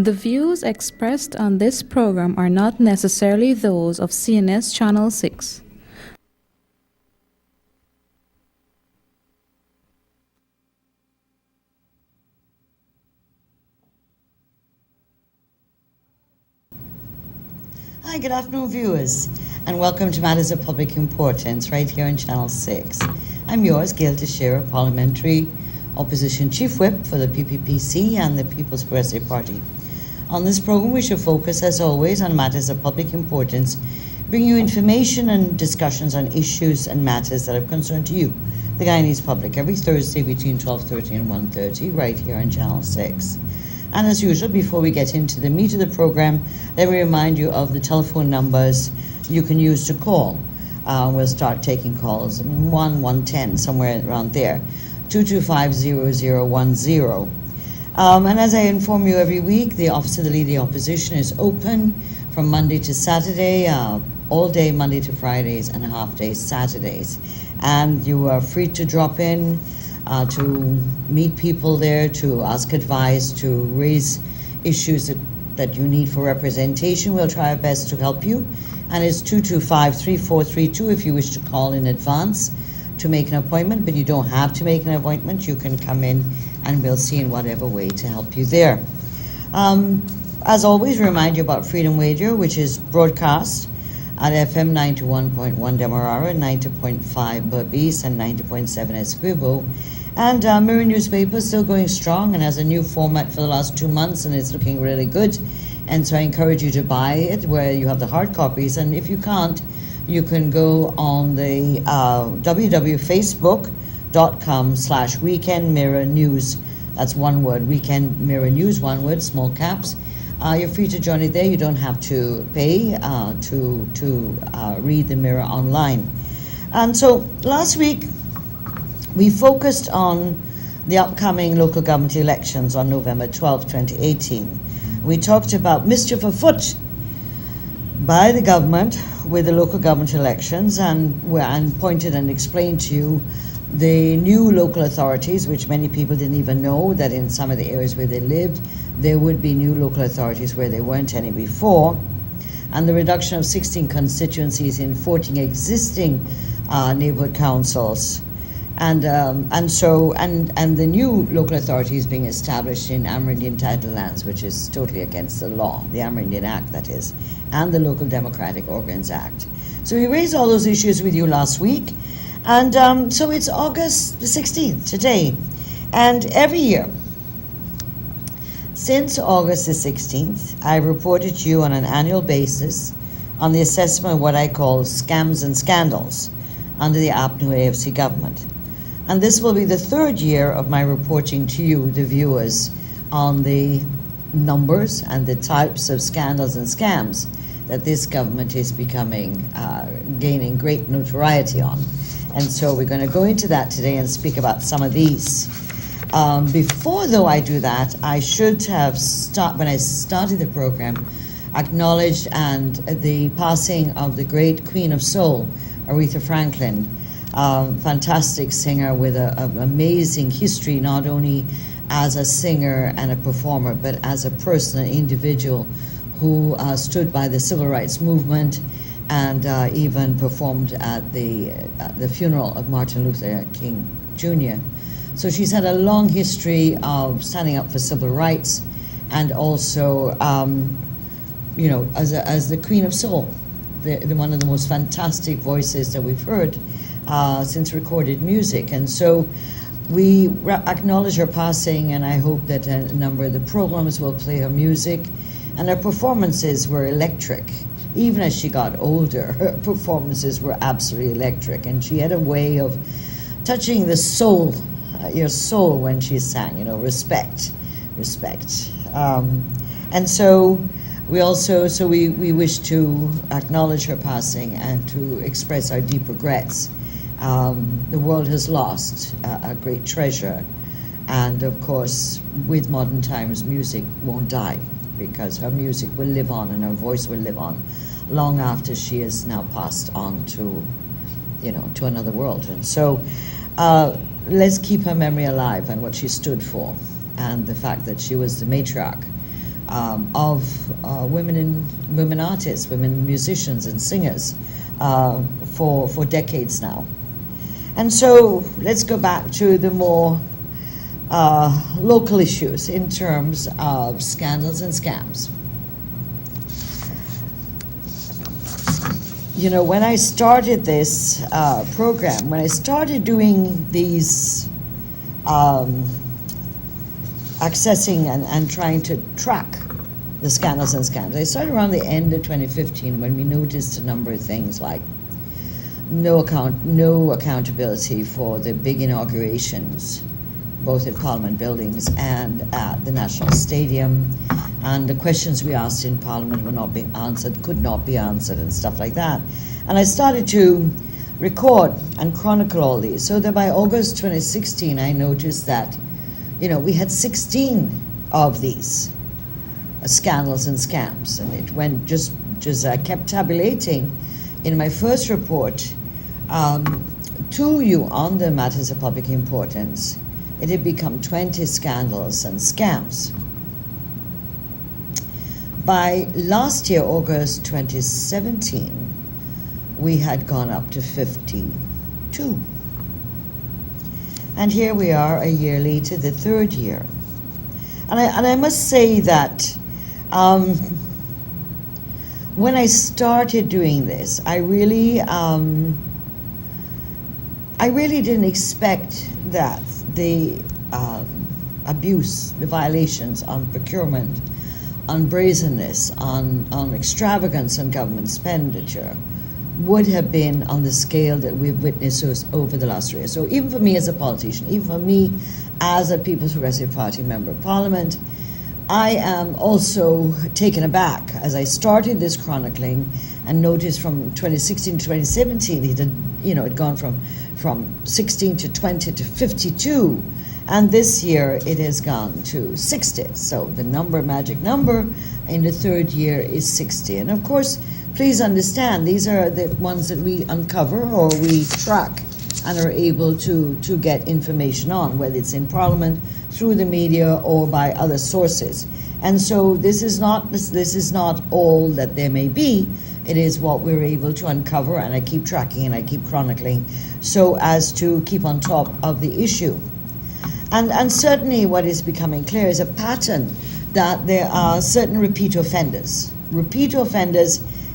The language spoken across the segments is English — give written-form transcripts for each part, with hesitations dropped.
The views expressed on this program are not necessarily those of CNS Channel 6. Hi, good afternoon, viewers, and welcome to Matters of Public Importance right here on Channel 6. I'm yours, Gail Teixeira, Parliamentary Opposition Chief Whip for the PPPC and the People's Progressive Party. On this program, we shall focus, as always, on matters of public importance, bring you information and discussions on issues and matters that are of concern to you, the Guyanese public, every Thursday between 12:30 and 1:30, right here on Channel 6. And as usual, before we get into the meat of the program, let me remind you of the telephone numbers you can use to call. We'll start taking calls, 110, somewhere around there, 225-0010. And as I inform you every week, the Office of the Leader of the Opposition is open from Monday to Saturday, all day Monday to Fridays, and half day Saturdays. And you are free to drop in, to meet people there, to ask advice, to raise issues that you need for representation. We'll try our best to help you. And it's 225-3432 if you wish to call in advance to make an appointment, but you don't have to make an appointment. You can come in and we'll see in whatever way to help you there. As always, remind you about Freedom Radio, which is broadcast at FM 91.1 Demerara, 90.5 Berbice, and 90.7 Esquibo. And Mirror Newspaper is still going strong and has a new format for the last 2 months, and it's looking really good. And so I encourage you to buy it where you have the hard copies. And if you can't, you can go on the www.facebook.com/Weekend Mirror News. That's one word, Weekend Mirror News, one word, small caps. You're free to join it there. You don't have to pay to read the Mirror online. And so last week, we focused on the upcoming local government elections on November 12, 2018. We talked about mischief afoot by the government with the local government elections and pointed and explained to you the new local authorities, which many people didn't even know that in some of the areas where they lived, there would be new local authorities where there weren't any before, and the reduction of 16 constituencies in 14 existing neighborhood councils. And the new local authorities being established in Amerindian title lands, which is totally against the law, the Amerindian Act, that is, and the Local Democratic Organs Act. So we raised all those issues with you last week, and so it's August the 16th today, and every year since August the 16th, I've reported to you on an annual basis on the assessment of what I call scams and scandals under the APNU AFC government. And this will be the third year of my reporting to you, the viewers, on the numbers and the types of scandals and scams that this government is gaining great notoriety on. And so we're going to go into that today and speak about some of these. Before, though, I do that, I should have, when I started the program, acknowledged the passing of the great Queen of Soul, Aretha Franklin. Fantastic singer with an amazing history, not only as a singer and a performer, but as a person, an individual who stood by the civil rights movement and even performed at the funeral of Martin Luther King Jr. So she's had a long history of standing up for civil rights, and also, as the Queen of Soul, one of the most fantastic voices that we've heard since recorded music. And so we acknowledge her passing, and I hope that a number of the programs will play her music. And her performances were electric. Even as she got older, her performances were absolutely electric. And she had a way of touching the soul, your soul, when she sang, respect. And so we wish to acknowledge her passing and to express our deep regrets. The world has lost a great treasure, and of course, with modern times, music won't die, because her music will live on and her voice will live on long after she is now passed on to another world. And so let's keep her memory alive and what she stood for, and the fact that she was the matriarch of women artists, women musicians and singers for decades now. And so let's go back to the more local issues in terms of scandals and scams. You know, when I started this program, when I started doing these accessing and trying to track the scandals and scams, I started around the end of 2015 when we noticed a number of things like no accountability for the big inaugurations, both at Parliament buildings and at the National Stadium, and the questions we asked in Parliament were not being answered, could not be answered, and stuff like that. And I started to record and chronicle all these, so that by August 2016 I noticed that, you know, we had 16 of these scandals and scams, and it went just I kept tabulating in my first report to you on the matters of public importance. It had become 20 scandals and scams. By last year, August 2017, we had gone up to 52. And here we are a year later, the third year. And I must say that when I started doing this, I really didn't expect that the abuse, the violations on procurement, on brazenness, on extravagance on government expenditure would have been on the scale that we've witnessed over the last 3 years. So even for me as a politician, even for me as a People's Progressive Party Member of Parliament, I am also taken aback as I started this chronicling and noticed from 2016 to 2017 it had, you know, it gone from 16 to 20 to 52, and this year it has gone to 60. So the magic number in the third year is 60. And of course, please understand, these are the ones that we uncover or we track and are able to get information on, whether it's in Parliament, through the media, or by other sources. And so this is not all that there may be. It is what we're able to uncover, and I keep tracking and I keep chronicling so as to keep on top of the issue. And certainly what is becoming clear is a pattern that there are certain repeat offenders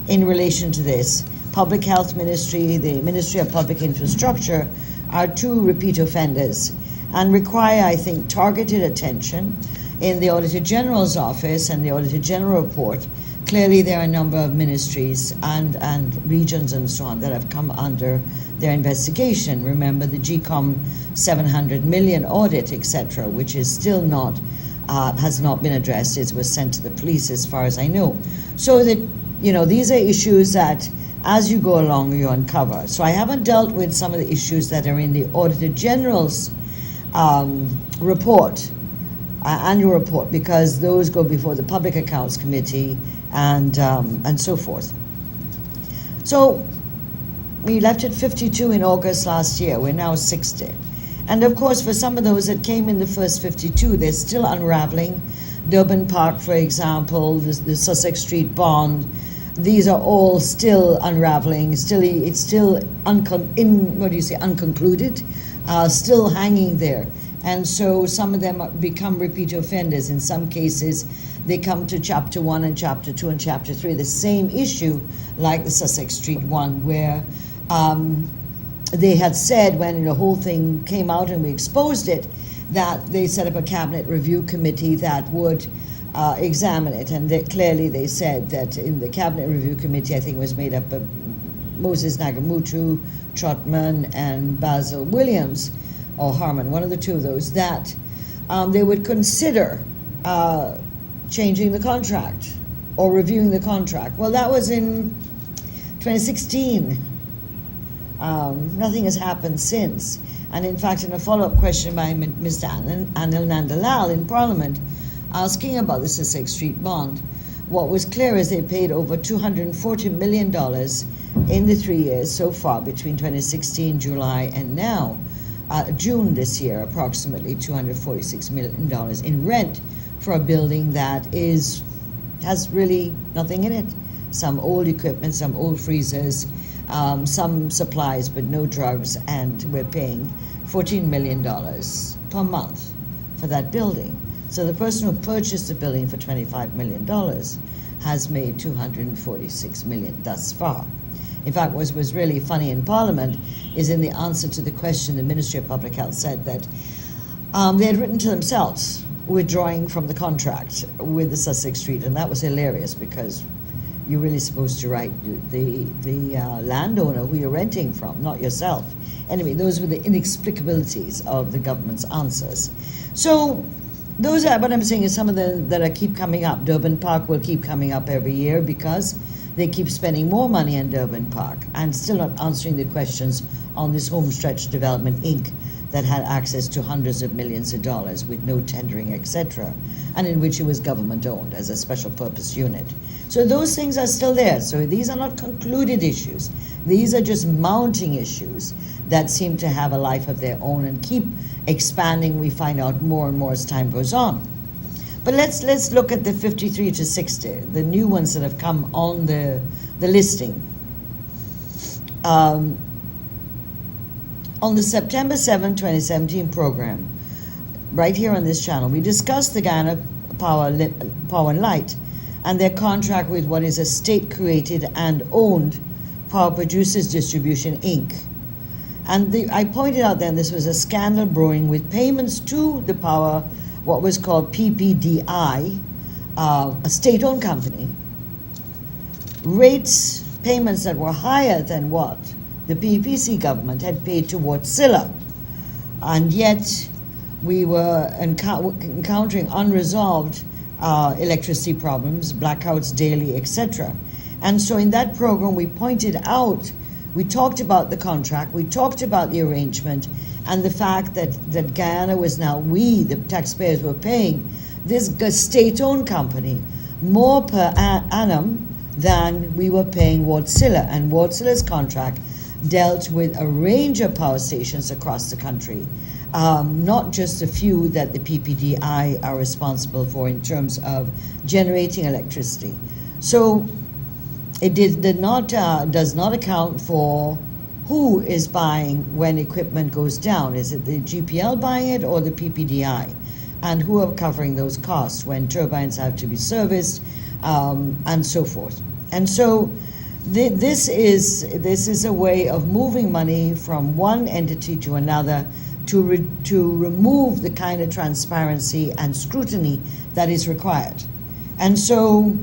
in relation to this. Public Health Ministry, the Ministry of Public Infrastructure are two repeat offenders and require, I think, targeted attention in the Auditor General's office and the Auditor General report. Clearly there are a number of ministries and regions and so on that have come under their investigation. Remember the GCOM 700 million audit, etc., which is still not, has not been addressed. It was sent to the police as far as I know. So that, you know, these are issues that as you go along you uncover. So I haven't dealt with some of the issues that are in the Auditor General's report, annual report, because those go before the Public Accounts Committee and so forth. So we left at 52 in August last year. We're now 60. And of course, for some of those that came in the first 52, they're still unraveling. Durban Park, for example, the Sussex Street bond, these are all still unraveling. It's still unconcluded, still hanging there. And so some of them become repeat offenders. In some cases, they come to Chapter 1 and Chapter 2 and Chapter 3, the same issue like the Sussex Street one, where they had said when the whole thing came out and we exposed it, that they set up a cabinet review committee that would examine it. And clearly they said that in the cabinet review committee, I think it was made up of Moses Nagamutu, Trotman, and Basil Williams, or Harmon, one of the two of those, that they would consider changing the contract or reviewing the contract. Well, that was in 2016. Nothing has happened since. And in fact, in a follow-up question by Mr. Anil Nandalal in Parliament, asking about the Sussex Street bond, what was clear is they paid over $240 million in the 3 years so far, between 2016, July, and now, June this year, approximately $246 million in rent for a building that has really nothing in it. Some old equipment, some old freezers, some supplies, but no drugs, and we're paying $14 million per month for that building. So the person who purchased the building for $25 million has made $246 million thus far. In fact, what was really funny in Parliament is in the answer to the question, the Ministry of Public Health said that they had written to themselves withdrawing from the contract with the Sussex Street, and that was hilarious because you're really supposed to write the landowner who you're renting from, not yourself. Anyway, those were the inexplicabilities of the government's answers. So those are what I'm saying is some of them that keep coming up. Durban Park will keep coming up every year because they keep spending more money on Durban Park and still not answering the questions on this Homestretch Development Inc. that had access to hundreds of millions of dollars with no tendering, etc., and in which it was government owned as a special purpose unit. So those things are still there. So these are not concluded issues. These are just mounting issues that seem to have a life of their own and keep expanding. We find out more and more as time goes on. But let's look at the 53 to 60, the new ones that have come on the listing. On the September 7, 2017 program, right here on this channel, we discussed the Guyana Power and Light and their contract with what is a state-created and owned Power Producers Distribution, Inc. And I pointed out then this was a scandal brewing with payments to the power, what was called PPDI, a state-owned company, payments that were higher than what the PPC government had paid towards Scylla. And yet we were encountering unresolved electricity problems, blackouts daily, etc. And so in that program we pointed out, we talked about the contract, we talked about the arrangement, and the fact that Guyana was now, we, the taxpayers, were paying this state-owned company more per annum than we were paying Wärtsilä. And Wärtsilä's contract dealt with a range of power stations across the country, not just a few that the PPDI are responsible for in terms of generating electricity. So it does not account for who is buying when equipment goes down. Is it the GPL buying it or the PPDI? And who are covering those costs when turbines have to be serviced, and so forth. And so this is a way of moving money from one entity to another to remove the kind of transparency and scrutiny that is required. And so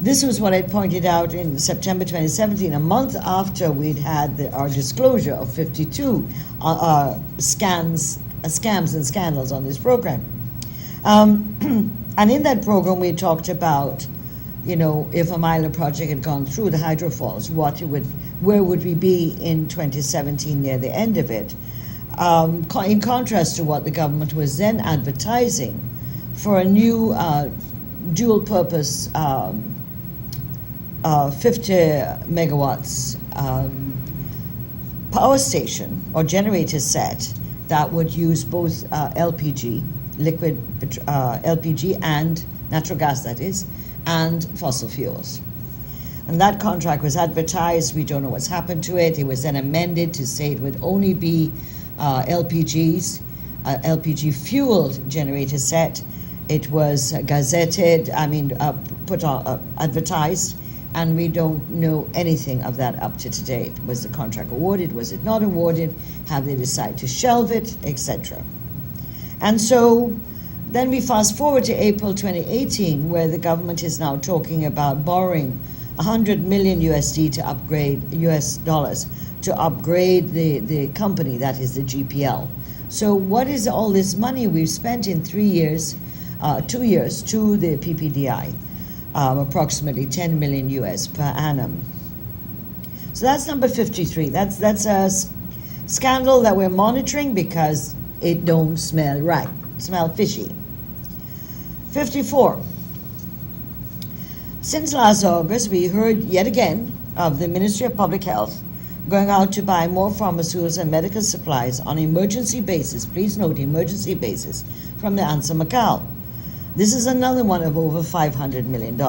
this was what I pointed out in September 2017, a month after we'd had our disclosure of 52 scams and scandals on this program. And in that program we talked about, if a Myla project had gone through the hydrofalls, where would we be in 2017 near the end of it? In contrast to what the government was then advertising for a new dual-purpose 50 megawatts power station or generator set that would use both LPG, liquid LPG and natural gas, that is, and fossil fuels. And that contract was advertised. We don't know what's happened to it. It was then amended to say it would only be LPGs, LPG fueled generator set. It was gazetted, put on, advertised, and we don't know anything of that up to today. Was the contract awarded? Was it not awarded? Have they decided to shelve it, etc.? And so then we fast forward to April 2018, where the government is now talking about borrowing $100 million USD to upgrade US dollars to upgrade the company, that is the GPL. So what is all this money we've spent in 2 years to the PPDI? Approximately 10 million US per annum. So that's number 53. That's a scandal that we're monitoring because it don't smell right. Smell fishy. 54. Since last August, we heard yet again of the Ministry of Public Health going out to buy more pharmaceuticals and medical supplies on emergency basis, please note emergency basis, from the Ansa Macal. This is another one of over $500 million.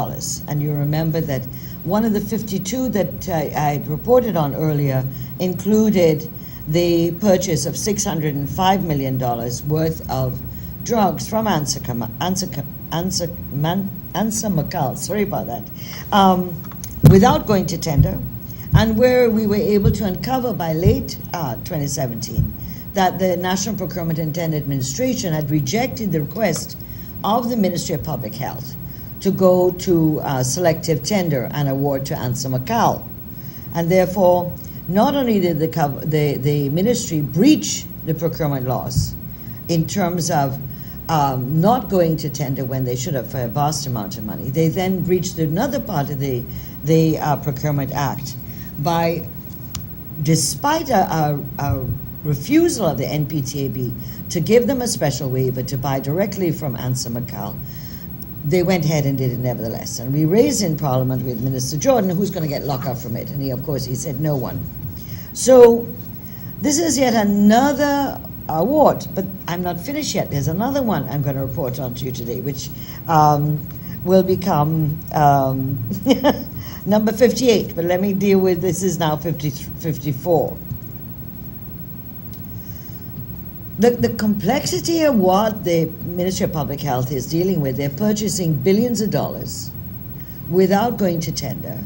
And you remember that one of the 52 that I reported on earlier included the purchase of $605 million worth of drugs from Ansa sorry about that, without going to tender, and where we were able to uncover by late 2017 that the National Procurement and Tender Administration had rejected the request of the Ministry of Public Health to go to selective tender and award to Ansa. And therefore, not only did the ministry breach the procurement laws in terms of not going to tender when they should have for a vast amount of money, they then breached another part of the Procurement Act by, despite a refusal of the NPTAB to give them a special waiver to buy directly from Ansa, they went ahead and did it nevertheless. And we raised in Parliament with Minister Jordan, who's going to get locked up from it. And of course, he said no one. So this is yet another award, but I'm not finished yet. There's another one I'm going to report on to you today, which will become number 58. But let me deal with, this is now 54. The complexity of what the Ministry of Public Health is dealing with, they're purchasing billions of dollars without going to tender,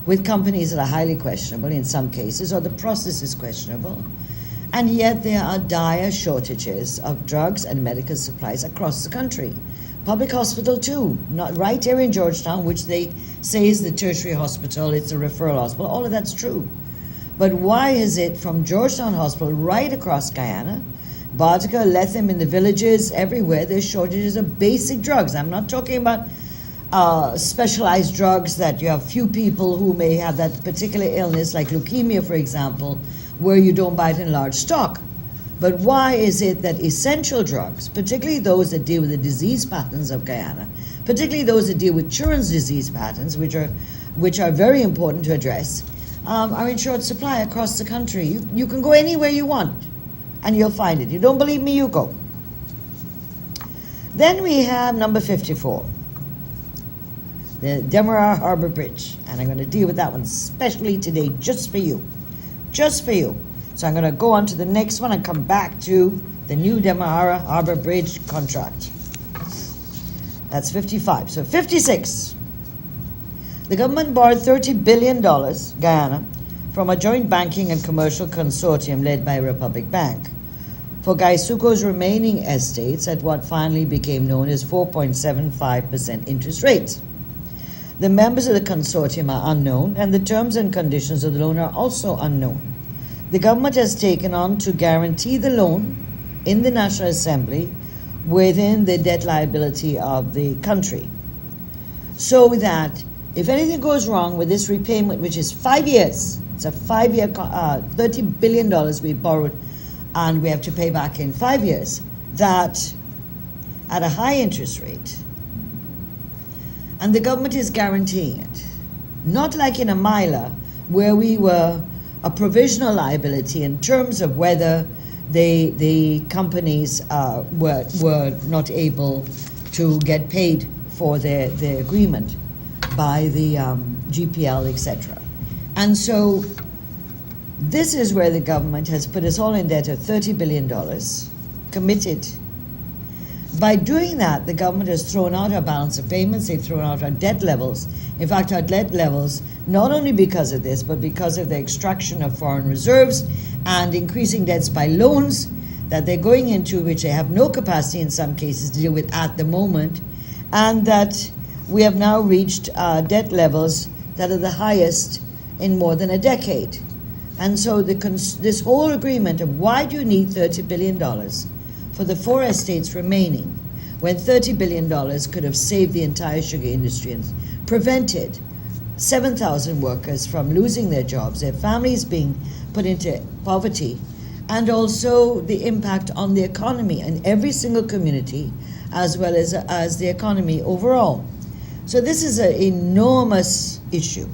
with companies that are highly questionable in some cases, or the process is questionable, and yet there are dire shortages of drugs and medical supplies across the country. Public hospital too, not right here in Georgetown, which they say is the tertiary hospital, it's a referral hospital, all of that's true. But why is it from Georgetown Hospital right across Guyana, Bartica, Lethem, in the villages, everywhere, there's shortages of basic drugs. I'm not talking about specialized drugs that you have few people who may have that particular illness, like leukemia, for example, where you don't buy it in large stock. But why is it that essential drugs, particularly those that deal with the disease patterns of Guyana, particularly those that deal with children's disease patterns, which are very important to address, are in short supply across the country? You can go anywhere you want and you'll find it. You don't believe me, you go. Then we have number 54, the Demerara Harbor Bridge, and I'm going to deal with that one especially today, just for you. Just for you. So I'm going to go on to the next one and come back to the new Demerara Harbor Bridge contract. That's 55. So 56. The government borrowed $30 billion, Guyana, from a joint banking and commercial consortium led by Republic Bank for Gaisuco's remaining estates at what finally became known as 4.75% interest rates. The members of the consortium are unknown, and the terms and conditions of the loan are also unknown. The government has taken on to guarantee the loan in the National Assembly within the debt liability of the country, so that if anything goes wrong with this repayment, which is 5 years, it's a 5-year, $30 billion we borrowed, and we have to pay back in 5 years, that at a high interest rate, and the government is guaranteeing it. Not like in a MILA, where we were a provisional liability in terms of whether the companies were not able to get paid for their agreement by the GPL, etc. And so this is where the government has put us all in debt of $30 billion, committed. By doing that, the government has thrown out our balance of payments, they've thrown out our debt levels. In fact, our debt levels, not only because of this, but because of the extraction of foreign reserves and increasing debts by loans that they're going into, which they have no capacity in some cases to deal with at the moment, and that we have now reached debt levels that are the highest in more than a decade. And so this whole agreement of why do you need $30 billion for the 4 estates remaining, when $30 billion could have saved the entire sugar industry and prevented 7,000 workers from losing their jobs, their families being put into poverty, and also the impact on the economy in every single community, as well as the economy overall. So this is an enormous issue.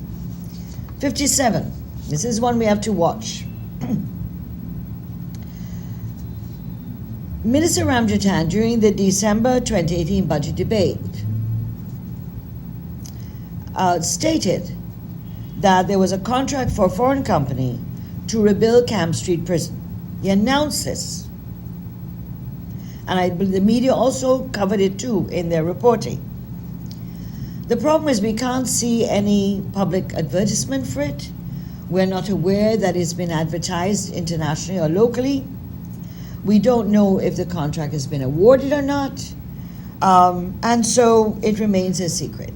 57. This is one we have to watch. Minister Ramjatan, during the December 2018 budget debate, stated that there was a contract for a foreign company to rebuild Camp Street Prison. He announced this. And the media also covered it too in their reporting. The problem is we can't see any public advertisement for it. We're not aware that it's been advertised internationally or locally. We don't know if the contract has been awarded or not. And so it remains a secret.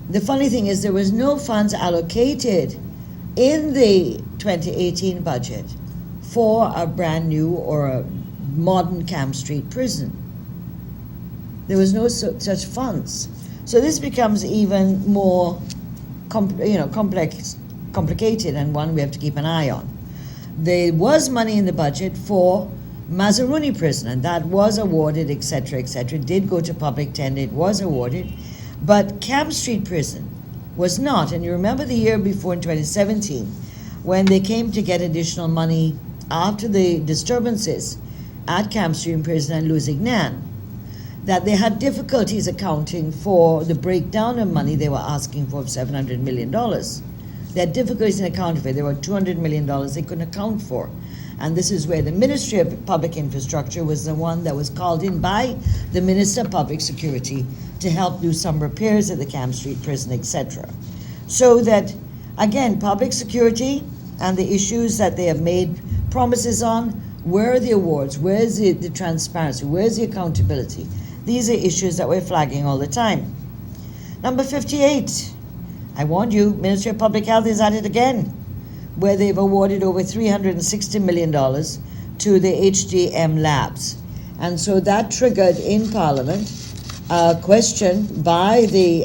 The funny thing is there was no funds allocated in the 2018 budget for a brand new or a modern Camp Street prison. There was no such funds. So this becomes even more complicated, and one we have to keep an eye on. There was money in the budget for Mazaruni prison, and that was awarded, etc., etc. It did go to public tender, it was awarded, but Camp Street prison was not. And you remember the year before, in 2017, when they came to get additional money after the disturbances at Camp Street prison and Lusignan, that they had difficulties accounting for the breakdown of money they were asking for of $700 million. They had difficulties in accounting for it. There were $200 million they couldn't account for. And this is where the Ministry of Public Infrastructure was the one that was called in by the Minister of Public Security to help do some repairs at the Camp Street prison, etc. So that, again, public security and the issues that they have made promises on, where are the awards, where's the transparency, where's the accountability? These are issues that we're flagging all the time. Number 58, I warned you, Ministry of Public Health is at it again, where they've awarded over $360 million to the HDM labs. And so that triggered in Parliament a question by the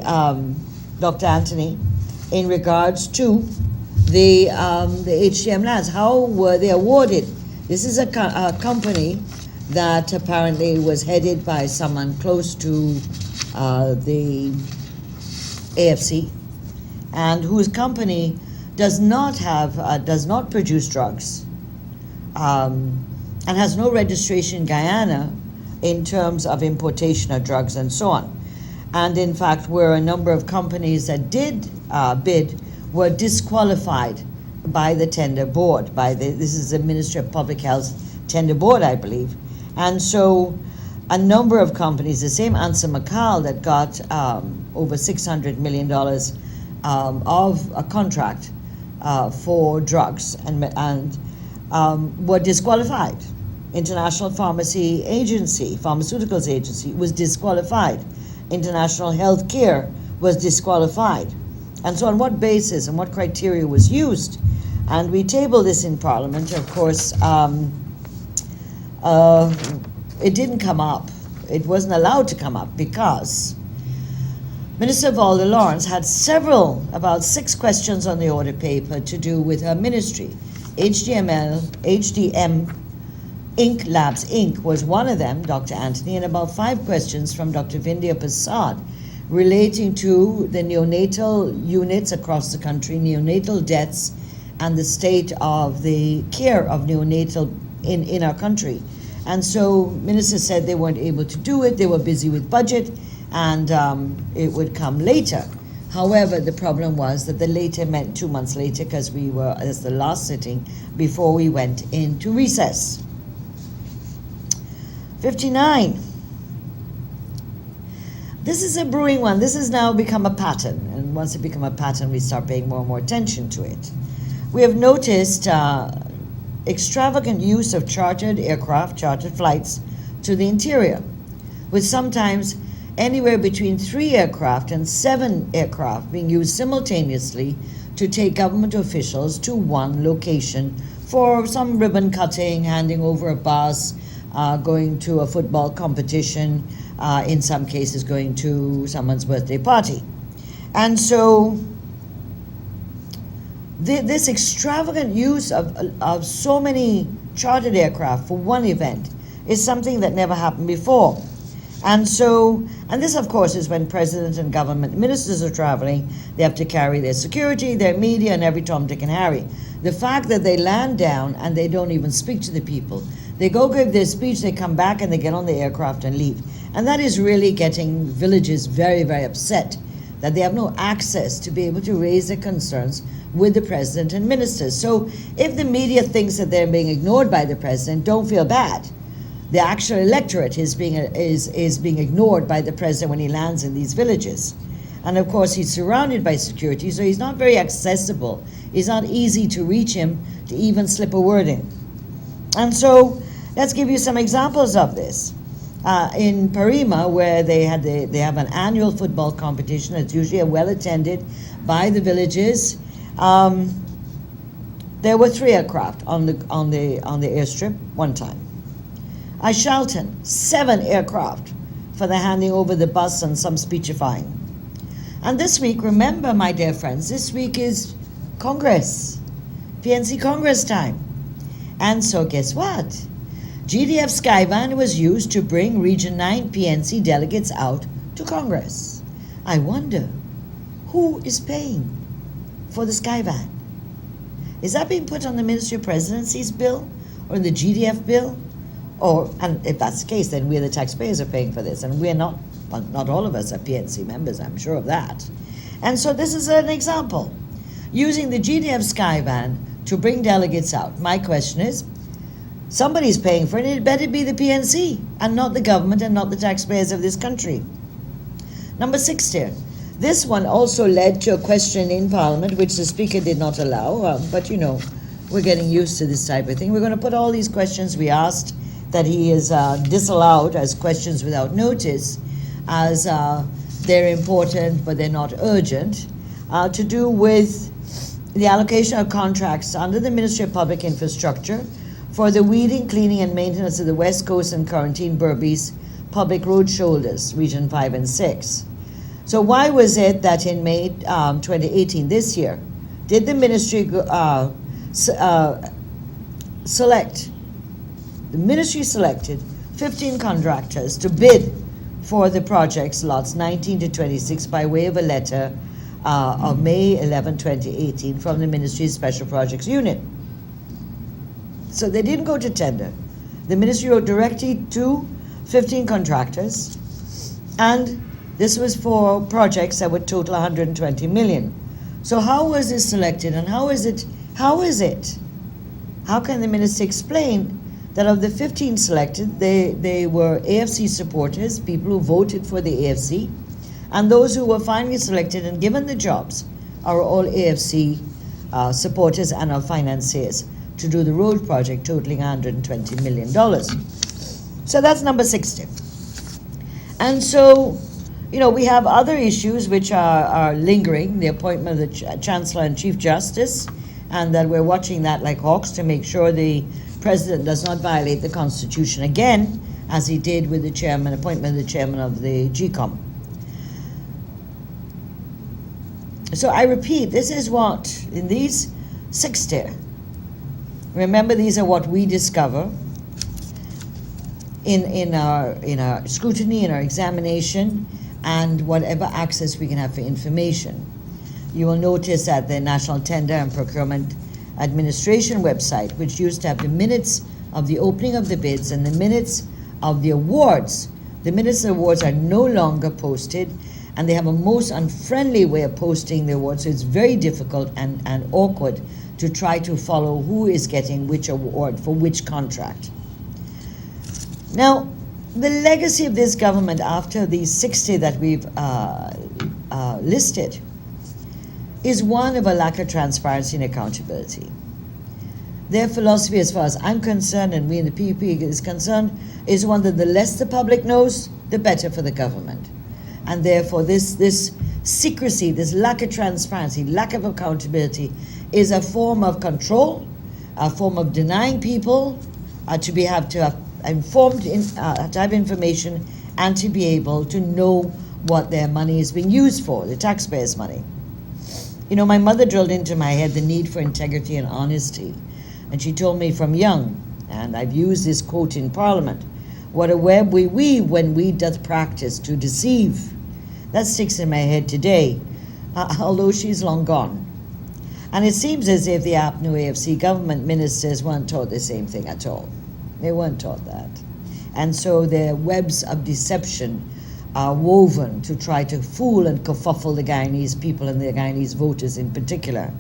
Dr. Anthony in regards to the HDM labs. How were they awarded? This is a company that apparently was headed by someone close to the AFC, and whose company does not produce drugs, and has no registration in Guyana in terms of importation of drugs and so on. And in fact, where a number of companies that did bid were disqualified by the tender board. This is the Ministry of Public Health tender board, I believe. And so a number of companies, the same Ansa McCall that got over $600 million of a contract for drugs and were disqualified. International Pharmaceuticals Agency was disqualified. International Healthcare was disqualified. And so on what basis and what criteria was used? And we tabled this in Parliament. Of course, it didn't come up. It wasn't allowed to come up because Minister Valda Lawrence had about 6 questions on the order paper to do with her ministry. HDM Inc. Labs Inc. was one of them, Dr. Anthony, and about 5 questions from Dr. Vindhya Prasad relating to the neonatal units across the country, neonatal deaths, and the state of the care of neonatal in our country. And so ministers said they weren't able to do it, they were busy with budget, and it would come later. However, the problem was that the later meant 2 months later, because as the last sitting before we went into recess. 59. This is a brewing one. This has now become a pattern, and once it becomes a pattern, we start paying more and more attention to it. We have noticed extravagant use of chartered flights to the interior, with sometimes anywhere between 3 aircraft and 7 aircraft being used simultaneously to take government officials to one location for some ribbon cutting, handing over a bus, going to a football competition, in some cases going to someone's birthday party. And so this extravagant use of so many chartered aircraft for one event is something that never happened before. And so, and this of course is when president and government ministers are traveling, they have to carry their security, their media, and every Tom, Dick, and Harry. The fact that they land down and they don't even speak to the people, they go give their speech, they come back and they get on the aircraft and leave. And that is really getting villages very, very upset that they have no access to be able to raise their concerns with the president and ministers. So if the media thinks that they're being ignored by the president, don't feel bad. The actual electorate is being ignored by the president when he lands in these villages. And of course, he's surrounded by security, so he's not very accessible. It's not easy to reach him to even slip a word in. And so, let's give you some examples of this. In Parima, where they have an annual football competition that's usually well attended by the villages, there were 3 aircraft on the airstrip one time. Shelton, 7 aircraft for the handing over the bus and some speechifying. And this week, remember, my dear friends, this week is Congress, PNC Congress time. And so guess what? GDF Skyvan was used to bring Region 9 PNC delegates out to Congress. I wonder, who is paying for the Skyvan? Is that being put on the Ministry of Presidency's bill or the GDF bill? And if that's the case, then we the taxpayers are paying for this, and we're not, well, not all of us are PNC members, I'm sure of that. And so this is an example. Using the GDF Skyvan to bring delegates out. My question is, somebody's paying for it, it better be the PNC, and not the government and not the taxpayers of this country. Number 16. This one also led to a question in Parliament, which the Speaker did not allow, but you know, we're getting used to this type of thing. We're going to put all these questions we asked that he is disallowed as questions without notice, as they're important but they're not urgent, to do with the allocation of contracts under the Ministry of Public Infrastructure for the weeding, cleaning and maintenance of the West Coast and Quarantine Berbice public road shoulders, Region 5 and 6. So why was it that in May 2018, this year, did the ministry selected 15 contractors to bid for the projects lots 19 to 26 by way of a letter of May 11, 2018 from the Ministry's Special Projects Unit. So they didn't go to tender. The ministry wrote directly to 15 contractors, and this was for projects that would total 120 million. So how was this selected, and how is it? How can the minister explain that of the 15 selected, they were AFC supporters, people who voted for the AFC, and those who were finally selected and given the jobs are all AFC supporters and are financiers to do the road project totaling $120 million. So that's number 16. And so, you know, we have other issues which are lingering, the appointment of the Chancellor and Chief Justice, and that we're watching that like hawks to make sure the President does not violate the Constitution again, as he did with the appointment of the chairman of the GCOM. So I repeat, this is what, in these 60, remember these are what we discover in our scrutiny, in our examination, and whatever access we can have for information. You will notice that the National Tender and Procurement Administration website, which used to have the minutes of the opening of the bids and the minutes of the awards, the minutes of the awards are no longer posted, and they have a most unfriendly way of posting the awards, so it's very difficult and awkward to try to follow who is getting which award for which contract. Now, the legacy of this government after these 60 that we've listed is one of a lack of transparency and accountability. Their philosophy, as far as I'm concerned, and we in the PPP is concerned, is one that the less the public knows, the better for the government. And therefore, this secrecy, this lack of transparency, lack of accountability is a form of control, a form of denying people to have informed, to have information, and to be able to know what their money is being used for, the taxpayers' money. You know, my mother drilled into my head the need for integrity and honesty. And she told me from young, and I've used this quote in Parliament, What a web we weave when we doth practice to deceive. That sticks in my head today, although she's long gone. And it seems as if the APNU AFC government ministers weren't taught the same thing at all. They weren't taught that. And so their webs of deception are woven to try to fool and kerfuffle the Guyanese people and the Guyanese voters in particular.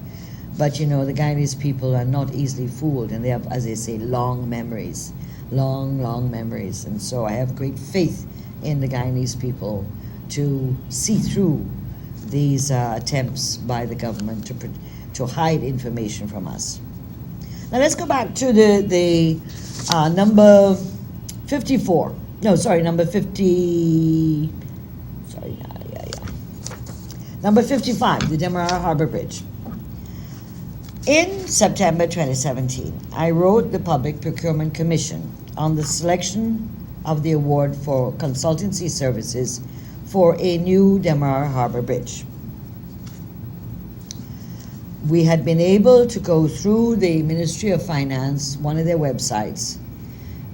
But you know, the Guyanese people are not easily fooled, and they have, as they say, long memories. Long memories. And so I have great faith in the Guyanese people to see through these attempts by the government to hide information from us. Now let's go back to the number 54. No, sorry, number 50. Sorry, Number 55, the Demerara Harbor Bridge. In September 2017, I wrote the Public Procurement Commission on the selection of the award for consultancy services for a new Demerara Harbor Bridge. We had been able to go through the Ministry of Finance, one of their websites,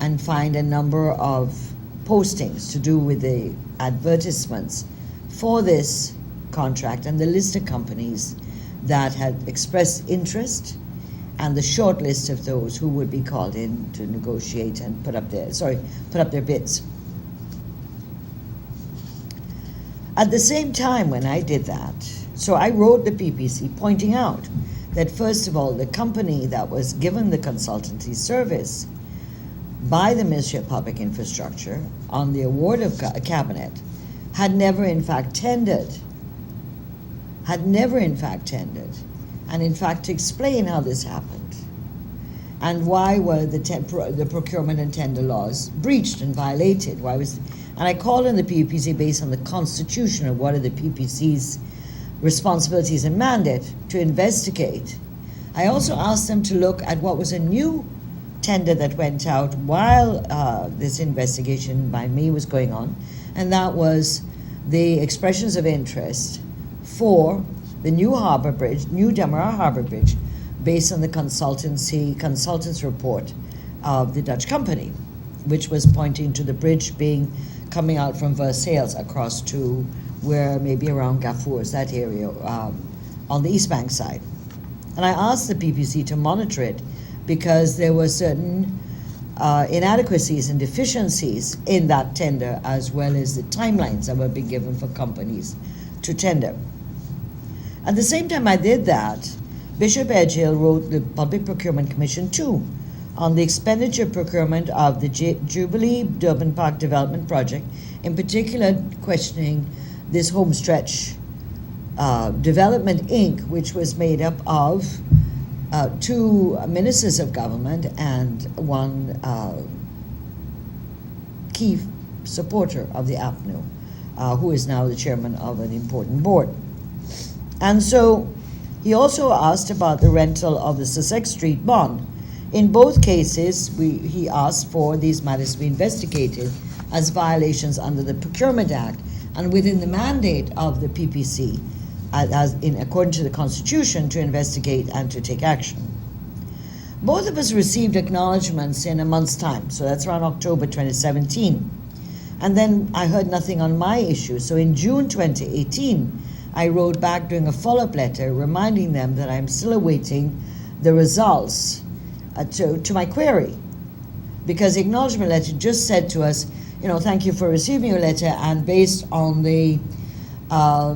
and find a number of postings to do with the advertisements for this contract and the list of companies that had expressed interest and the short list of those who would be called in to negotiate and put up their bids. At the same time when I did that, so I wrote the PPC pointing out that first of all, the company that was given the consultancy service by the Ministry of Public Infrastructure on the award of cabinet had never in fact tendered. And in fact, to explain how this happened and why were the procurement and tender laws breached and violated. And I called on the PPC based on the Constitution of what are the PPC's responsibilities and mandate to investigate. I also asked them to look at what was a new tender that went out while this investigation by me was going on, and that was the expressions of interest for the new harbor bridge, new Demerara Harbor Bridge, based on the consultant's report of the Dutch company, which was pointing to the bridge coming out from Versailles across to where maybe around Gafours, that area, on the East Bank side. And I asked the PPC to monitor it because there were certain inadequacies and deficiencies in that tender, as well as the timelines that were being given for companies to tender. At the same time I did that, Bishop Edgehill wrote the Public Procurement Commission too on the expenditure procurement of the Jubilee Durban Park Development Project, in particular questioning this homestretch Development Inc., which was made up of two ministers of government and one key supporter of the APNU, who is now the chairman of an important board. And so he also asked about the rental of the Sussex Street bond. In both cases, he asked for these matters to be investigated as violations under the Procurement Act and within the mandate of the PPC, according to the Constitution, to investigate and to take action. Both of us received acknowledgements in a month's time, so that's around October 2017. And then I heard nothing on my issue. So in June 2018, I wrote back doing a follow-up letter reminding them that I'm still awaiting the results to my query, because the acknowledgement letter just said to us, thank you for receiving your letter, and based on the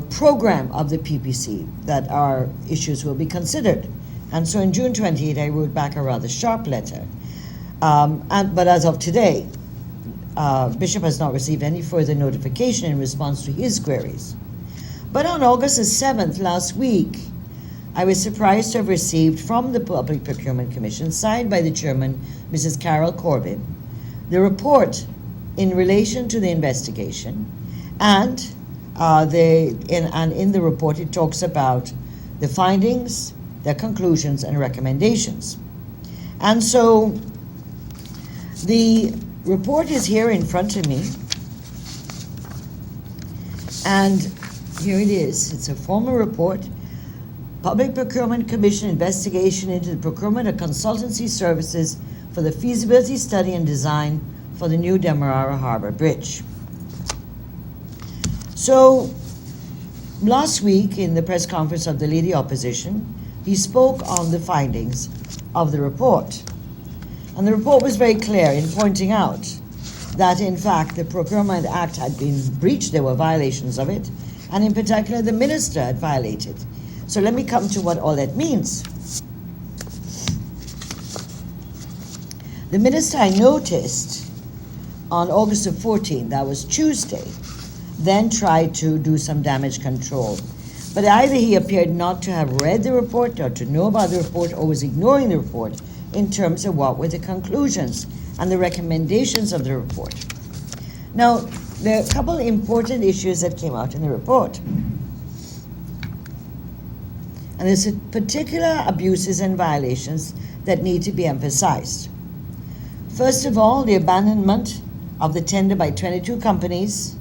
program of the PPC that our issues will be considered. And so in June 28, I wrote back a rather sharp letter. But as of today, Bishop has not received any further notification in response to his queries. But on August the 7th, last week, I was surprised to have received from the Public Procurement Commission, signed by the chairman, Mrs. Carol Corbin, the report in relation to the investigation, and in the report it talks about the findings, their conclusions, and recommendations. And so the report is here in front of me, and here it is. It's a formal report. Public Procurement Commission investigation into the procurement of consultancy services for the feasibility study and design for the new Demerara Harbor Bridge. So, last week in the press conference of the Leader Opposition, he spoke on the findings of the report. And the report was very clear in pointing out that, in fact, the Procurement Act had been breached, there were violations of it, and in particular, the minister had violated. So let me come to what all that means. The minister, I noticed, on August the 14th, that was Tuesday, then tried to do some damage control. But either he appeared not to have read the report or to know about the report or was ignoring the report in terms of what were the conclusions and the recommendations of the report. Now, there are a couple important issues that came out in the report. And there's particular abuses and violations that need to be emphasized. First of all, the abandonment of the tender by 22 companies.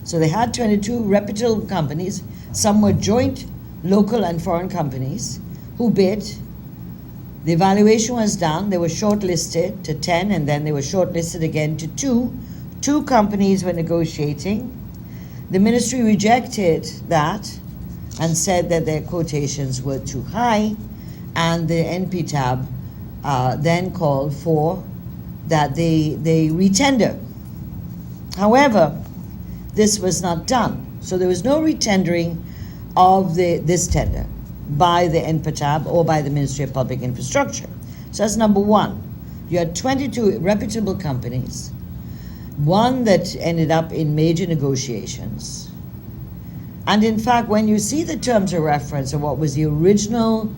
So they had 22 reputable companies, some were joint local and foreign companies, who bid. The evaluation was done, they were shortlisted to 10, and then they were shortlisted again to 2. 2 companies were negotiating. The ministry rejected that and said that their quotations were too high, and the NPTAB then called for that they retender. However, this was not done. So there was no retendering of this tender by the NPTAB or by the Ministry of Public Infrastructure. So that's number one. You had 22 reputable companies, one that ended up in major negotiations. And in fact, when you see the terms of reference of what was the original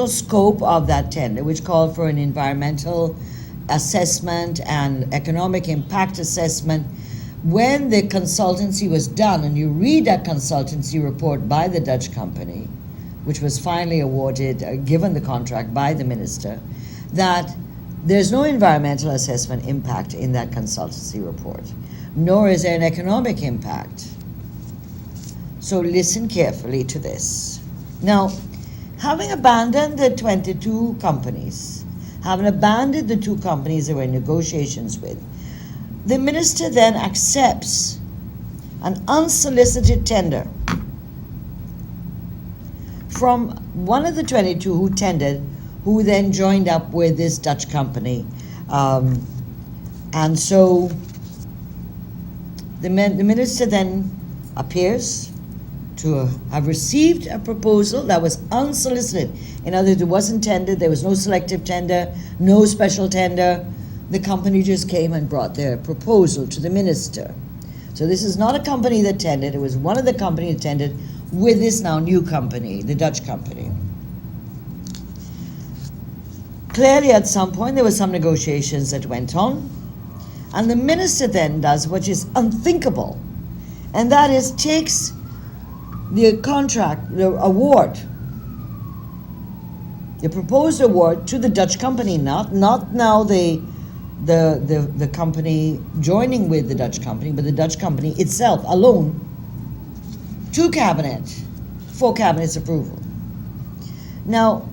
scope of that tender, which called for an environmental assessment and economic impact assessment, when the consultancy was done, and you read that consultancy report by the Dutch company, which was finally awarded, given the contract by the minister, that there's no environmental assessment impact in that consultancy report, nor is there an economic impact. So listen carefully to this. Now, having abandoned the 22 companies, having abandoned the 2 companies they were in negotiations with, the minister then accepts an unsolicited tender from one of the 22 who tendered, who then joined up with this Dutch company. And so the minister then appears to have received a proposal that was unsolicited. In other words, it wasn't tendered, there was no selective tender, no special tender. The company just came and brought their proposal to the minister. So this is not a company that tendered, it was one of the companies that tendered with this now new company, the Dutch company. Clearly at some point there were some negotiations that went on, and the minister then does what is unthinkable, and that is takes the contract, the award, the proposed award to the Dutch company, not now the company joining with the Dutch company, but the Dutch company itself alone, to cabinet for cabinet's approval. Now,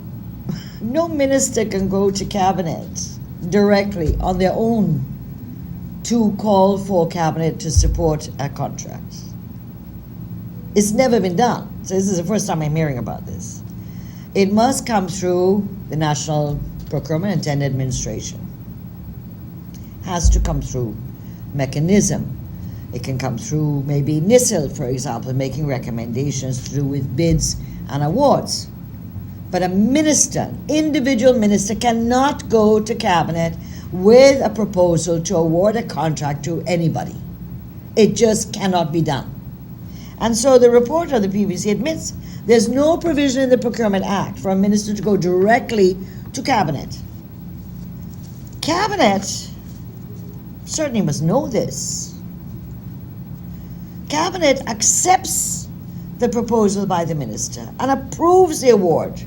no minister can go to cabinet directly on their own to call for cabinet to support a contract. It's never been done. So this is the first time I'm hearing about this. It must come through the National Procurement and Tender Administration. Has to come through mechanism. It can come through maybe NISIL, for example, making recommendations to do with bids and awards. But a minister, individual minister, cannot go to cabinet with a proposal to award a contract to anybody. It just cannot be done. And so the report of the PPC admits there's no provision in the Procurement Act for a minister to go directly to cabinet. Cabinet certainly must know this. Cabinet accepts the proposal by the minister and approves the award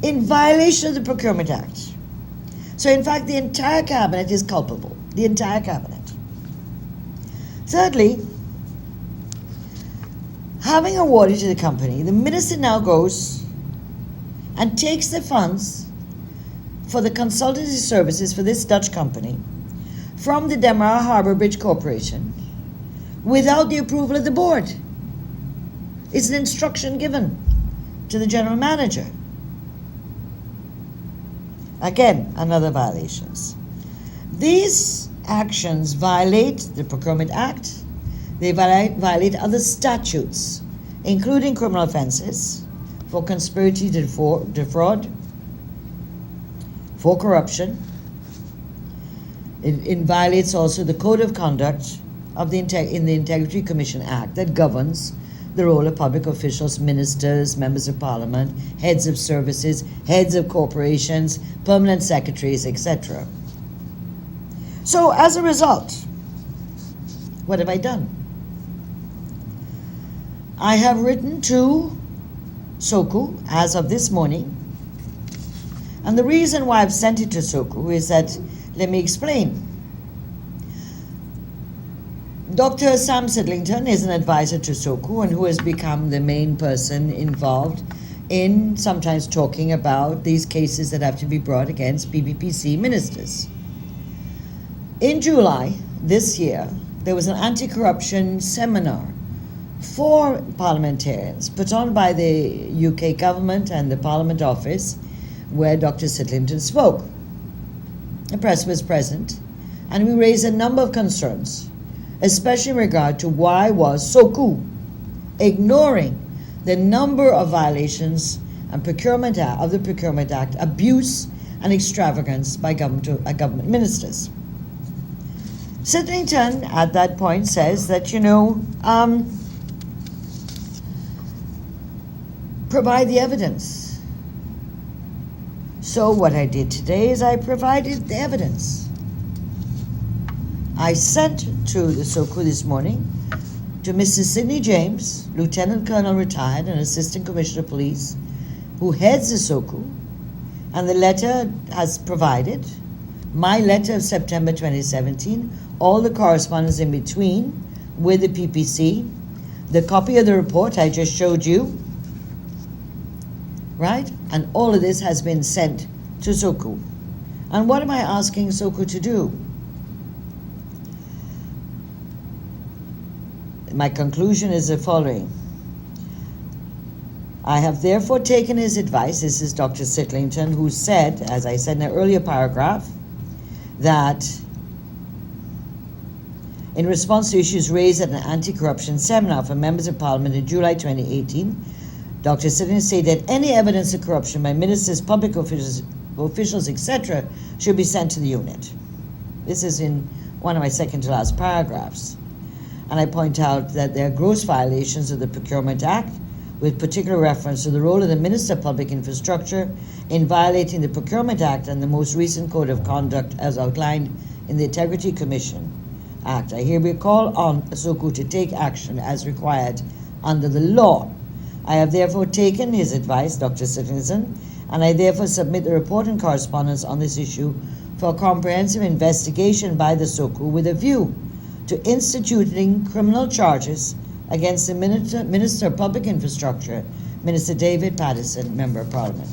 in violation of the Procurement Act. So in fact, the entire cabinet is culpable, the entire cabinet. Thirdly, having awarded to the company, the minister now goes and takes the funds for the consultancy services for this Dutch company from the Demerara Harbour Bridge Corporation without the approval of the board. It's an instruction given to the general manager. Again, another violations. These actions violate the Procurement Act. They violate other statutes, including criminal offenses for conspiracy to defraud, for corruption. It violates also the Code of Conduct of in the Integrity Commission Act that governs the role of public officials, ministers, members of parliament, heads of services, heads of corporations, permanent secretaries, etc. So as a result, what have I done? I have written to SOCU as of this morning, and the reason why I've sent it to SOCU is that, let me explain. Dr. Sam Sidlington is an advisor to SOCU and who has become the main person involved in sometimes talking about these cases that have to be brought against PPPC ministers. In July this year, there was an anti-corruption seminar for parliamentarians put on by the UK government and the Parliament Office where Dr. Sidlington spoke. The press was present and we raised a number of concerns, especially in regard to why was SOCU ignoring the number of violations and of the Procurement Act, abuse and extravagance by government ministers. Sidlington at that point says that, provide the evidence. So what I did today is I provided the evidence. I sent to the SOCU this morning to Mrs. Sidney James, Lieutenant Colonel retired and Assistant Commissioner of Police, who heads the SOCU, and the letter has provided my letter of September 2017, all the correspondence in between with the PPC, the copy of the report I just showed you, right? And all of this has been sent to SOCU. And what am I asking SOCU to do? My conclusion is the following. I have therefore taken his advice, this is Dr. Sidlington, who said, as I said in an earlier paragraph, that in response to issues raised at an anti-corruption seminar for members of Parliament in July 2018, Dr. Sidlington stated that any evidence of corruption by ministers, public officials, etc., should be sent to the unit. This is in one of my second to last paragraphs. And I point out that there are gross violations of the Procurement Act, with particular reference to the role of the Minister of Public Infrastructure in violating the Procurement Act and the most recent Code of Conduct as outlined in the Integrity Commission Act. I hereby call on SOCU to take action as required under the law. I have therefore taken his advice, Dr. Sidlington, and I therefore submit the report and correspondence on this issue for a comprehensive investigation by the SOCU with a view to instituting criminal charges against the Minister of Public Infrastructure, Minister David Paterson, Member of Parliament.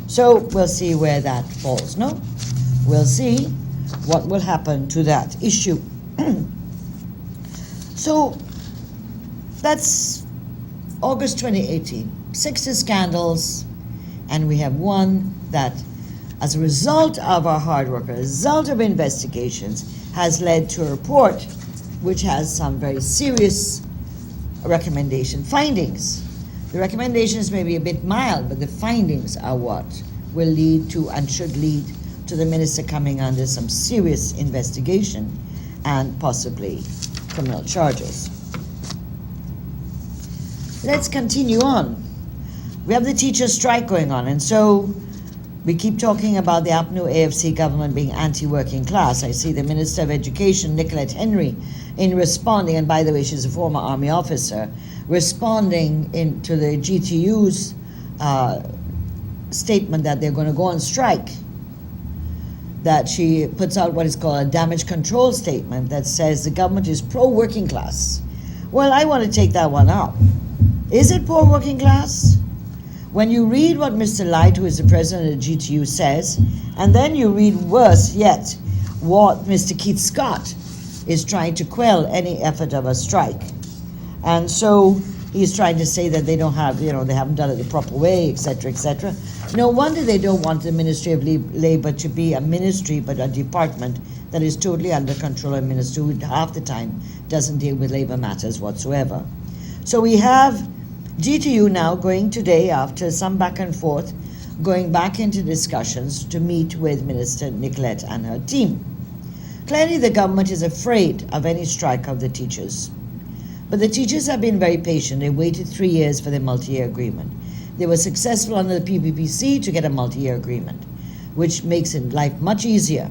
So we'll see where that falls, no? We'll see what will happen to that issue. So that's August 2018. 60 scandals, and we have one that, as a result of our hard work, as a result of investigations, has led to a report which has some very serious findings. The recommendations may be a bit mild, but the findings are what will lead to and should lead to the minister coming under some serious investigation and possibly criminal charges. Let's continue on. We have the teachers' strike going on, and so we keep talking about the APNU AFC government being anti-working class. I see the Minister of Education, Nicolette Henry, in responding, and by the way, she's a former Army officer, responding to the GTU's statement that they're going to go on strike, that she puts out what is called a damage control statement that says the government is pro-working class. Well, I want to take that one out. Is it pro-working class? When you read what Mr. Light, who is the president of the GTU, says, and then you read worse yet what Mr. Keith Scott is trying to quell any effort of a strike. And so he's trying to say that they don't have, they haven't done it the proper way, etc., etc. No wonder they don't want the Ministry of Labor to be a ministry, but a department that is totally under control of a minister who half the time doesn't deal with labor matters whatsoever. So we have GTU now going today, after some back and forth, going back into discussions to meet with Minister Nicolette and her team. Clearly the government is afraid of any strike of the teachers. But the teachers have been very patient. They waited 3 years for the multi-year agreement. They were successful under the PPPC to get a multi-year agreement, which makes life much easier.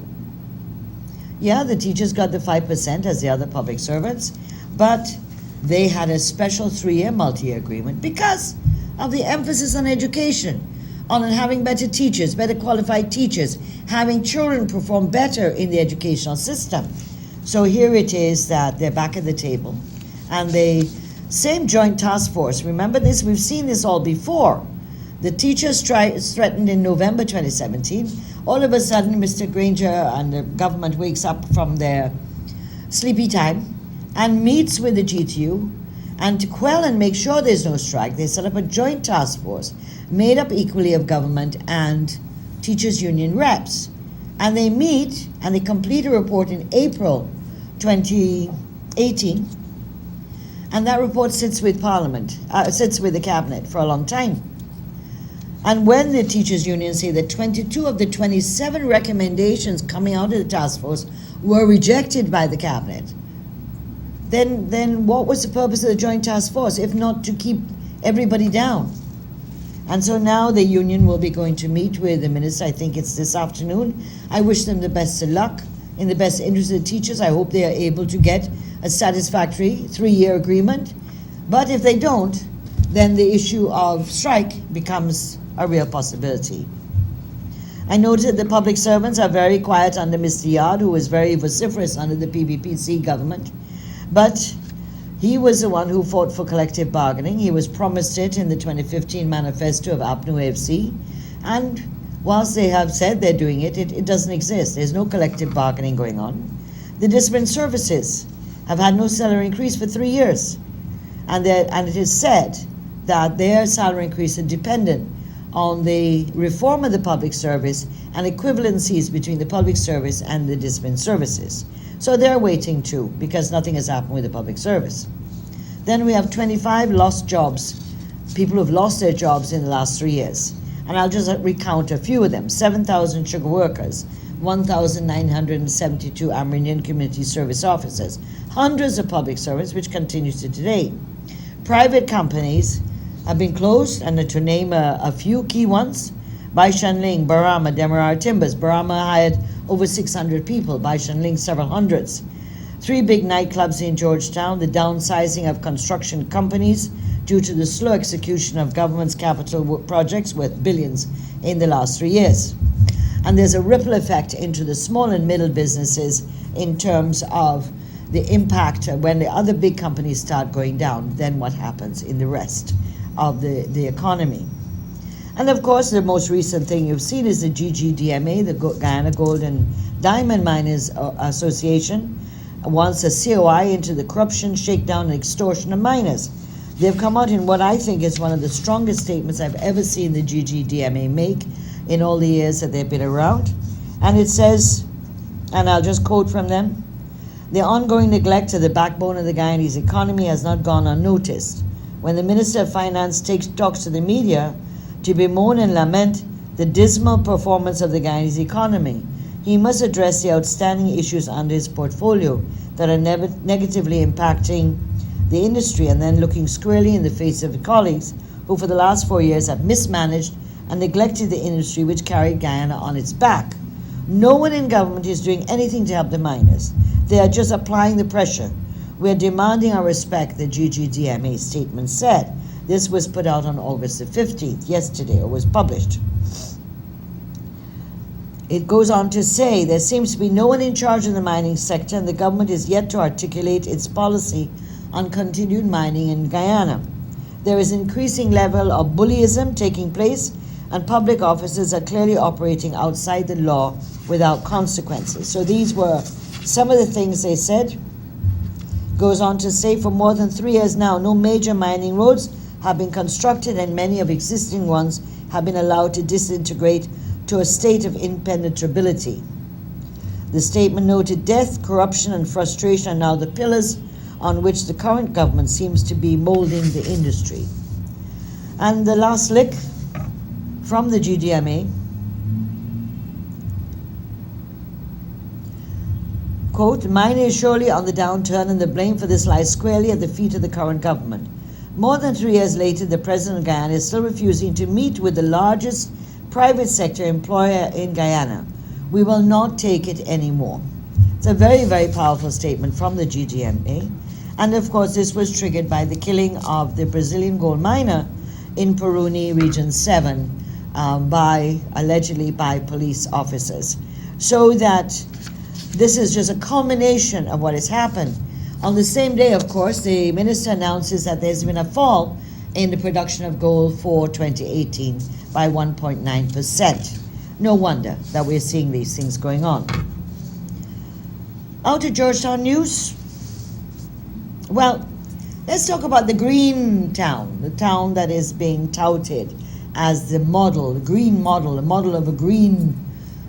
Yeah, the teachers got the 5% as the other public servants, but they had a special 3-year multi-year agreement because of the emphasis on education, on having better teachers, better qualified teachers, having children perform better in the educational system. So here it is that they're back at the table. And the same joint task force, remember this, we've seen this all before. The teachers threatened in November 2017. All of a sudden, Mr. Granger and the government wakes up from their sleepy time and meets with the GTU, and to quell and make sure there's no strike, they set up a joint task force made up equally of government and teachers union reps. And they meet and they complete a report in April 2018. And that report sits with Parliament, sits with the Cabinet for a long time. And when the teachers' unions say that 22 of the 27 recommendations coming out of the task force were rejected by the Cabinet, then what was the purpose of the joint task force, if not to keep everybody down? And so now the union will be going to meet with the minister. I think it's this afternoon. I wish them the best of luck. In the best interest of the teachers, I hope they are able to get a satisfactory 3-year agreement. But if they don't, then the issue of strike becomes a real possibility. I noted the public servants are very quiet under Mr. Yard, who was very vociferous under the PPPC government. But he was the one who fought for collective bargaining. He was promised it in the 2015 manifesto of APNU AFC. And whilst they have said they're doing it, it doesn't exist. There's no collective bargaining going on. The discipline services have had no salary increase for 3 years. And it is said that their salary increase is dependent on the reform of the public service and equivalencies between the public service and the discipline services. So they're waiting too, because nothing has happened with the public service. Then we have 25 lost jobs, people who've lost their jobs in the last 3 years. And I'll just recount a few of them. 7,000 sugar workers, 1,972 Amerindian community service officers, hundreds of public servants, which continues to today. Private companies have been closed, and to name a few key ones: Baishanling, Barama, Demerara Timbers. Barama hired over 600 people, Baishanling several hundreds. 3 big nightclubs in Georgetown, the downsizing of construction companies due to the slow execution of government's capital projects worth billions in the last 3 years. And there's a ripple effect into the small and middle businesses in terms of the impact when the other big companies start going down, then what happens in the rest of the economy. And of course, the most recent thing you've seen is the GGDMA, the Guyana Gold and Diamond Miners Association, wants a COI into the corruption, shakedown, and extortion of miners. They've come out in what I think is one of the strongest statements I've ever seen the GGDMA make in all the years that they've been around. And it says, and I'll just quote from them, "The ongoing neglect of the backbone of the Guyanese economy has not gone unnoticed. When the Minister of Finance talks to the media to bemoan and lament the dismal performance of the Guyanese economy, he must address the outstanding issues under his portfolio that are negatively impacting the industry, and then looking squarely in the face of the colleagues who for the last 4 years have mismanaged and neglected the industry which carried Guyana on its back. No one in government is doing anything to help the miners. They are just applying the pressure. We are demanding our respect," the GGDMA statement said. This was put out on August the 15th, yesterday, or was published. It goes on to say, "There seems to be no one in charge of the mining sector, and the government is yet to articulate its policy on continued mining in Guyana. There is increasing level of bullyism taking place, and public officers are clearly operating outside the law without consequences. So these were some of the things they said. Goes on to say, for more than 3 years now, no major mining roads have been constructed, and many of existing ones have been allowed to disintegrate to a state of impenetrability. The statement noted death, corruption, and frustration are now the pillars on which the current government seems to be molding the industry. And the last lick from the GDMA, quote, mining is surely on the downturn, and the blame for this lies squarely at the feet of the current government. More than 3 years later, the president of Guyana is still refusing to meet with the largest private sector employer in Guyana. We will not take it anymore. It's a very, very powerful statement from the GDMA. And of course, this was triggered by the killing of the Brazilian gold miner in Peruni Region 7 allegedly by police officers. So that this is just a culmination of what has happened. On the same day, of course, the minister announces that there's been a fall in the production of gold for 2018 by 1.9%. No wonder that we're seeing these things going on. Out to Georgetown News. Well, let's talk about the green town, the town that is being touted as the model, the green model, the model of a green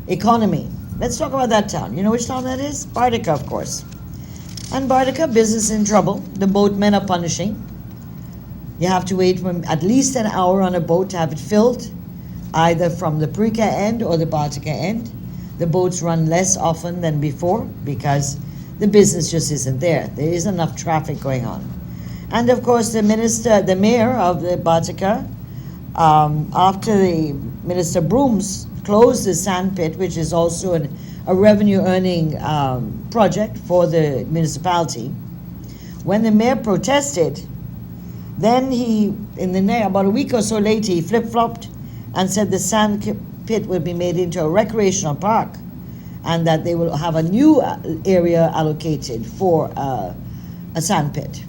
economy. Let's talk about that town. You know which town that is? Bartica, of course. And Bartica, business in trouble. The boatmen are punishing. You have to wait for at least an hour on a boat to have it filled, either from the Purika end or the Bartica end. The boats run less often than before because the business just isn't there. There isn't enough traffic going on. And of course, the mayor of the Bartica, after the Minister Brooms closed the sand pit, which is also a revenue-earning project for the municipality. When the mayor protested, then about a week or so later, he flip-flopped and said the sand pit would be made into a recreational park, and that they will have a new area allocated for a sand pit.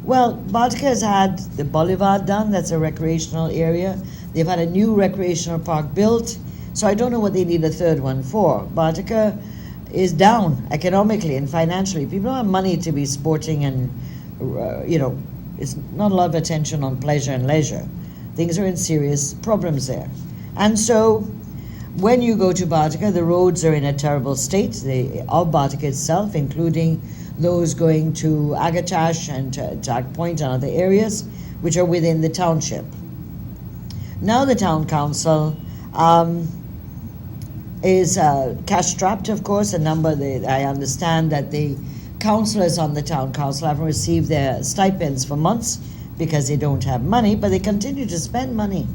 Well, Bartica has had the boulevard done, that's a recreational area. They've had a new recreational park built, so I don't know what they need a third one for. Bartica is down economically and financially. People don't have money to be sporting and, it's not a lot of attention on pleasure and leisure. Things are in serious problems there. And so when you go to Bartica, the roads are in a terrible state of Bartica itself, including those going to Agatash and Jack Point and other areas, which are within the township. Now the town council is cash-strapped, of course. I understand that the councillors on the town council haven't received their stipends for months because they don't have money, but they continue to spend money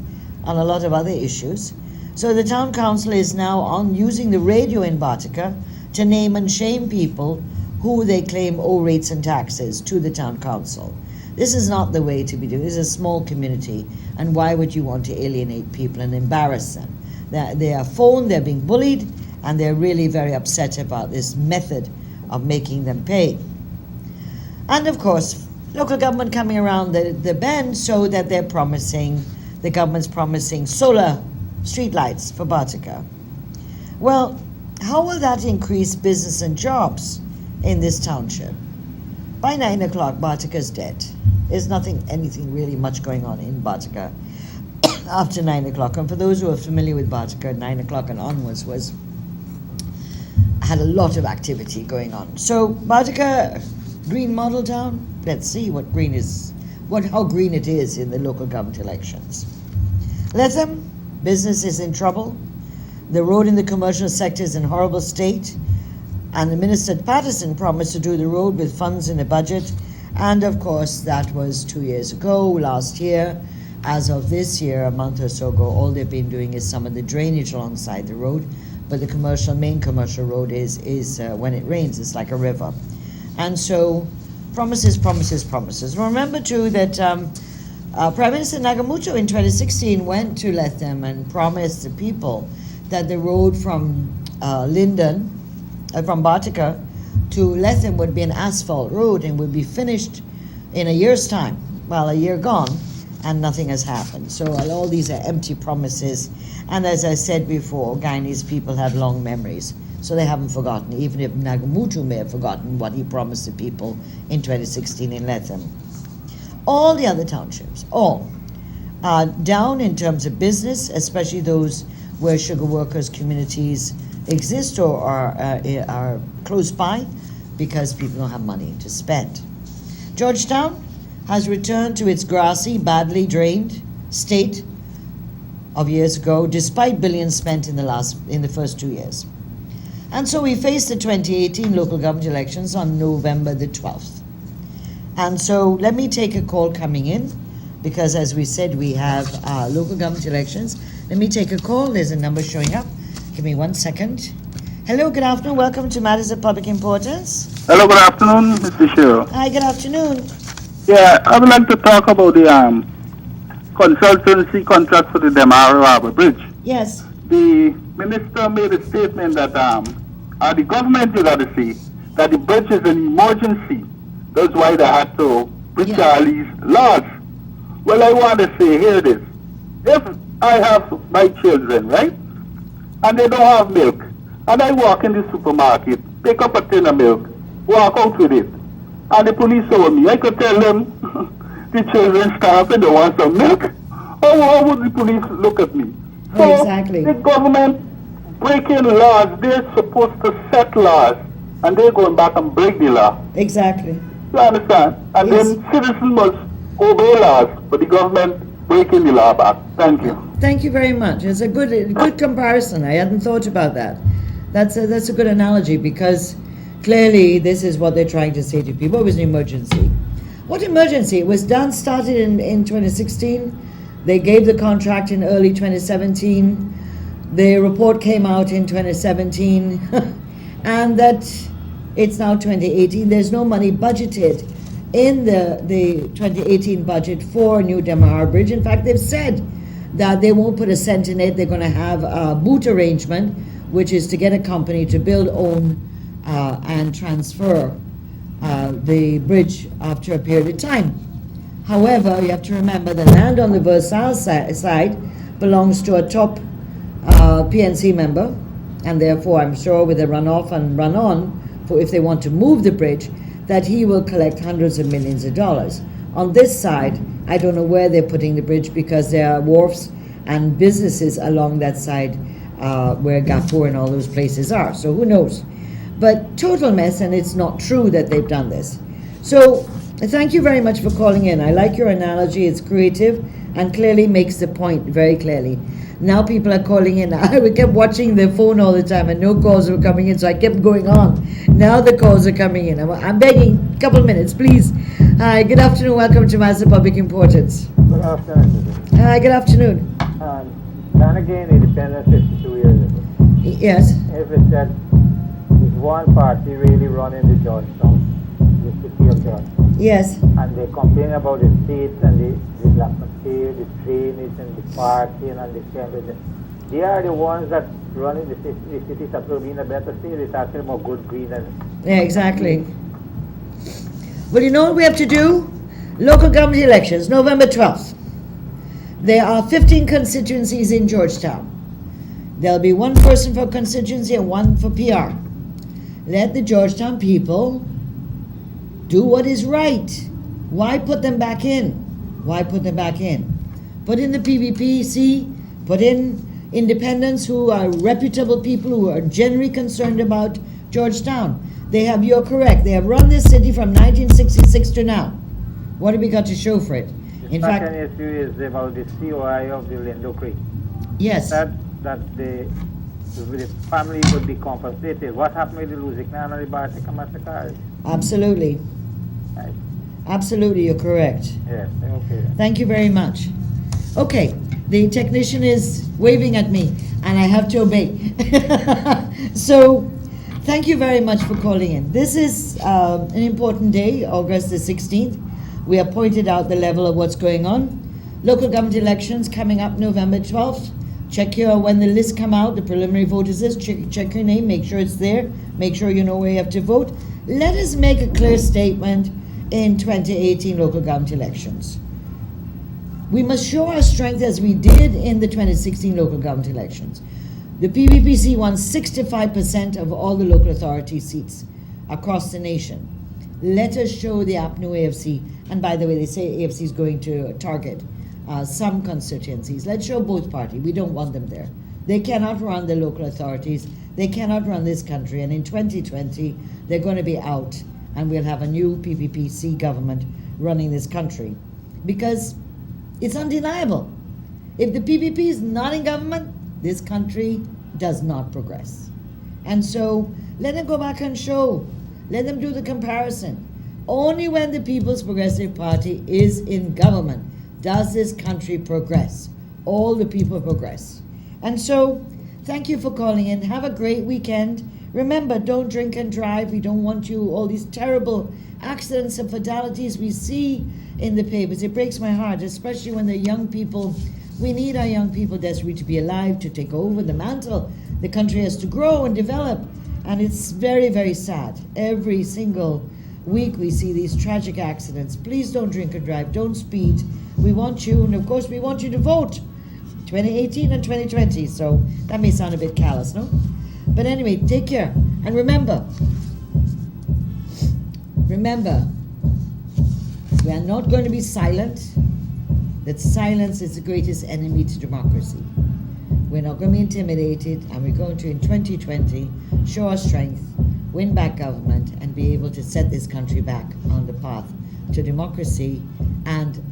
on a lot of other issues. So the town council is now using the radio in Bartica to name and shame people who they claim owe rates and taxes to the town council. This is not the way to be doing. This is a small community, and why would you want to alienate people and embarrass them? They are phoned, they're being bullied, and they're really very upset about this method of making them pay. And of course, local government coming around the bend so that the government's promising solar streetlights for Bartica. Well, how will that increase business and jobs in this township? By 9 o'clock, Bartica's dead. There's anything really much going on in Bartica after 9 o'clock. And for those who are familiar with Bartica, 9 o'clock and onwards had a lot of activity going on. So Bartica, green model town. Let's see how green it is in the local government elections. Lethem, business is in trouble. The road in the commercial sector is in horrible state. And the Minister Patterson promised to do the road with funds in the budget. And of course, that was 2 years ago. Last year, as of this year, a month or so ago, all they've been doing is some of the drainage alongside the road. But the main commercial road is when it rains, it's like a river. And so, promises. Remember too that Prime Minister Nagamucho in 2016 went to Lethem and promised the people that the road from from Bartica to Lethem would be an asphalt road and would be finished in a year's time. Well, a year gone, and nothing has happened. So all these are empty promises. And as I said before, Guyanese people have long memories, so they haven't forgotten, even if Nagamutu may have forgotten what he promised the people in 2016 in Lethem. All the other townships, all, are down in terms of business, especially those where sugar workers' communities exist or are close by, because people don't have money to spend. Georgetown has returned to its grassy, badly drained state of years ago, despite billions spent in the first 2 years. And so we face the 2018 local government elections on November the 12th. And so let me take a call coming in, because as we said, we have local government elections. Let me take a call. There's a number showing up. Give me 1 second. Hello, good afternoon. Welcome to Matters of Public Importance. Hello, good afternoon, Mr. Shiro. Hi, good afternoon. Yeah, I would like to talk about the consultancy contract for the Demaro Harbor Bridge. Yes. The minister made a statement that the government, you got to see, that the bridge is an emergency. That's why they had to breach all these laws. Well, I want to say, here it is. If I have my children, right, and they don't have milk, and I walk in the supermarket, pick up a tin of milk, walk out with it, and the police over me, I could tell them the children starve and they want some milk. How would the police look at me? So Exactly. the government breaking laws, they're supposed to set laws, and they're going back and break the law. Exactly. You understand? And Yes. then citizens must obey laws, but the government breaking the law back. Thank you. Thank you very much. It's a good comparison. I hadn't thought about that. That's a good analogy, because clearly this is what they're trying to say to people. It was an emergency. What emergency? It was started in 2016. They gave the contract in early 2017. The report came out in 2017, and that it's now 2018. There's no money budgeted in the 2018 budget for New Demahar Bridge. In fact, they've said that they won't put a cent in it. They're going to have a boot arrangement, which is to get a company to build, own, and transfer the bridge after a period of time. However, you have to remember the land on the Versailles side belongs to a top PNC member, and therefore I'm sure with a runoff and run on, for if they want to move the bridge, that he will collect hundreds of millions of dollars. On this side, I don't know where they're putting the bridge, because there are wharfs and businesses along that side where Gafour and all those places are, so who knows. But total mess, and it's not true that they've done this. So thank you very much for calling in. I like your analogy. It's creative and clearly makes the point very clearly. Now people are calling in. I kept watching the phone all the time and no calls were coming in, so I kept going on. Now the calls are coming in. I'm begging, a couple minutes, please. Hi, good afternoon. Welcome to Matters of Public Importance. Good afternoon. Hi, good afternoon. Then again, independence 52 years ago. Yes. If it said there's one party really running the Georgetown, the city of Georgetown, Yes. and they complain about the streets and the atmosphere, the drainage and the parking and the center. They are the ones that running the city is supposed to be in a better state. It's actually more good, green and... Yeah, exactly. Well, you know what we have to do? Local government elections, November 12th. There are 15 constituencies in Georgetown. There'll be one person for constituency and one for PR. Let the Georgetown people do what is right. Why put them back in? Why put them back in? Put in the PVPC, put in independents who are reputable people who are genuinely concerned about Georgetown. You're correct, they have run this city from 1966 to now. What have we got to show for it? The second issue is about the COI of the Lindo Creek. Yes. That the family would be compensated. What happened with the Lusitano and the Bartica massacres? Absolutely. Right. Absolutely, you're correct. Yes, okay. Thank you very much. Okay, the technician is waving at me and I have to obey. So, thank you very much for calling in. This is an important day, August the 16th. We have pointed out the level of what's going on. Local government elections coming up November 12th. Check when the lists come out, the preliminary voters list, check your name, make sure it's there, make sure you know where you have to vote. Let us make a clear statement in 2018 local government elections. We must show our strength as we did in the 2016 local government elections. The PPPC won 65% of all the local authority seats across the nation. Let us show the APNU AFC, and by the way, they say AFC is going to target some constituencies. Let's show both parties. We don't want them there. They cannot run the local authorities. They cannot run this country. And in 2020, they're going to be out, and we'll have a new PPPC government running this country. Because it's undeniable. If the PPP is not in government, this country does not progress. And so let them go back and show. Let them do the comparison. Only when the People's Progressive Party is in government does this country progress. All the people progress. And so, thank you for calling in. Have a great weekend. Remember, don't drink and drive. We don't want you, all these terrible accidents and fatalities we see in the papers. It breaks my heart, especially when the young people, we need our young people desperately to be alive, to take over the mantle. The country has to grow and develop. And it's very, very sad. Every single week we see these tragic accidents. Please don't drink and drive. Don't speed. We want you, and of course we want you to vote. 2018 and 2020. So that may sound a bit callous, no? But anyway, take care. And remember, we are not going to be silent. That silence is the greatest enemy to democracy. We're not going to be intimidated, and we're going to, in 2020, show our strength, win back government, and be able to set this country back on the path to democracy and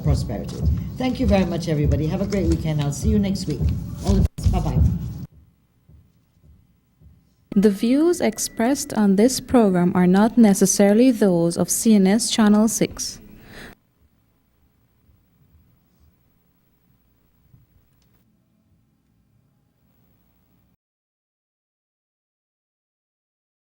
prosperity. Thank you very much, everybody. Have a great weekend. I'll see you next week. All the best. Bye-bye. The views expressed on this program are not necessarily those of CNS Channel 6.